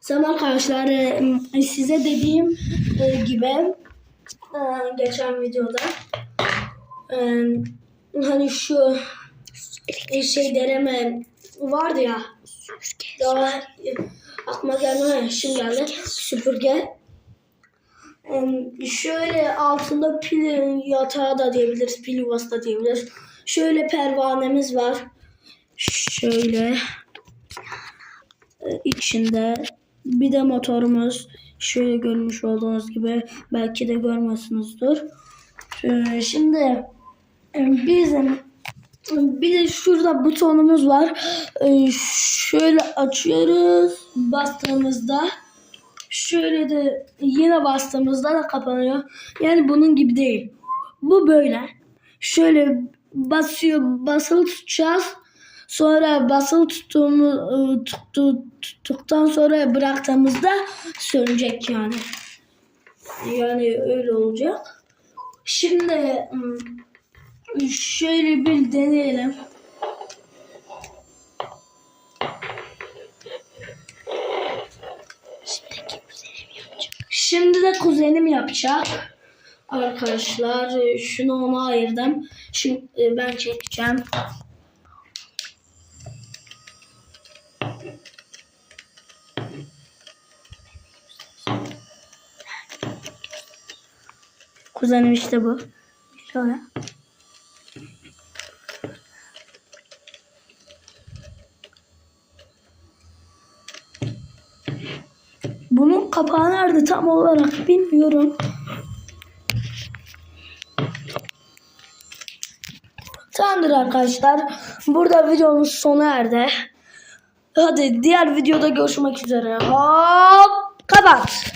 Selam arkadaşlar, size dediğim gibi geçen videoda hani şu şey deneme vardı ya, daha aklıma gelmedi, şimdi geldi, süpürge. Şöyle altında pil yatağı da diyebiliriz, pil yuvası da diyebiliriz. Şöyle pervanemiz var, şöyle içinde. Bir de motorumuz, şöyle görmüş olduğunuz gibi, belki de görmüyorsunuzdur. Şimdi bizim bir de şurada butonumuz var. Şöyle açıyoruz, bastığımızda şöyle de yine bastığımızda da kapanıyor. Yani bunun gibi değil. Bu böyle. Şöyle basılı tutacağız. Sonra basılı tuttuktan sonra bıraktığımızda sönecek yani. Yani öyle olacak. Şimdi şöyle bir deneyelim. Şimdi de kuzenim yapacak. Arkadaşlar şunu ona ayırdım. Şimdi ben çekeceğim. Kuzenim işte bu. Şöyle. Bunun kapağı nerede tam olarak bilmiyorum. Tamamdır arkadaşlar. Burada videomuz sona erdi. Hadi diğer videoda görüşmek üzere. Hop, kapat.